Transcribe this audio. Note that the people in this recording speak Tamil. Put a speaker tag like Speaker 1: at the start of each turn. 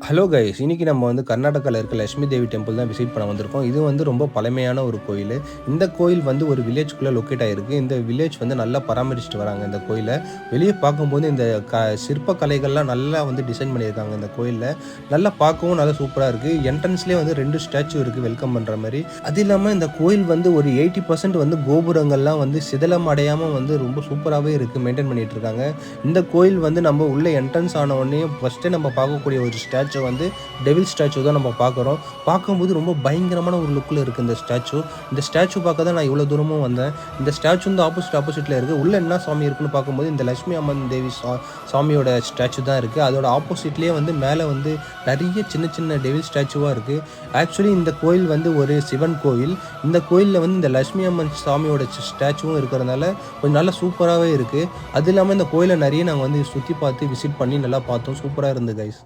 Speaker 1: ஹலோ கைஸ், இன்னைக்கு நம்ம வந்து கர்நாடகாவில் இருக்க லட்சுமி தேவி டெம்பிள் தான் விசிட் பண்ண வந்திருக்கோம். இது வந்து ரொம்ப பழமையான ஒரு கோயில். இந்த கோயில் வந்து ஒரு வில்லேஜ்குள்ளே லொக்கேட் ஆகிருக்கு. இந்த வில்லேஜ் வந்து நல்லா பராமரிச்சுட்டு வராங்க இந்த கோயிலை. வெளியே பார்க்கும்போது இந்த சிற்ப கலைகள்லாம் நல்லா வந்து டிசைன் பண்ணியிருக்காங்க இந்த கோயிலில். நல்லா பார்க்கவும் நல்லா சூப்பராக இருக்குது. என்ட்ரன்ஸ்லேயே வந்து 2 ஸ்டாச்சு இருக்குது வெல்கம் பண்ணுற மாதிரி. அது இல்லாமல் இந்த கோயில் வந்து ஒரு 80% வந்து கோபுரங்கள்லாம் வந்து சிதலம் அடையாமல் வந்து ரொம்ப சூப்பராகவே இருக்குது, மெயின்டைன் பண்ணிகிட்டு இருக்காங்க. இந்த கோயில் வந்து நம்ம உள்ள என்ட்ரன்ஸ் ஆன உடனே ஃபஸ்ட்டு நம்ம பார்க்கக்கூடிய ஒரு ஸ்டாச்சு வந்து டெவில் ஸ்டாச்சு தான் நம்ம பார்க்குறோம். பார்க்கும்போது ரொம்ப பயங்கரமான ஒரு லுக்கில் இருக்குது இந்த ஸ்டாச்சு. இந்த ஸ்டாச்சு பார்க்க தான் நான் இவ்வளோ தூரமும் வந்தேன். இந்த ஸ்டாச்சு வந்து ஆப்போசிட்டில் இருக்குது. உள்ளே என்ன சாமி இருக்குன்னு பார்க்கும்போது இந்த லட்சுமி அம்மன் தேவி சாமியோட ஸ்டாச்சு தான் இருக்குது. அதோட ஆப்போசிட்லேயே வந்து மேலே வந்து நிறைய சின்ன சின்ன டெவில் ஸ்டாச்சுவாக இருக்குது. ஆக்சுவலி இந்த கோயில் வந்து ஒரு சிவன் கோயில். இந்த கோயிலில் வந்து இந்த லட்சுமி அம்மன் சாமியோட ஸ்டாச்சுவும் இருக்கிறதுனால கொஞ்சம் நல்லா சூப்பராகவே இருக்குது. அது இல்லாமல் இந்த கோயிலை நிறைய நாங்கள் வந்து சுற்றி பார்த்து விசிட் பண்ணி நல்லா பார்த்தோம். சூப்பராக இருந்தது கைஸ்.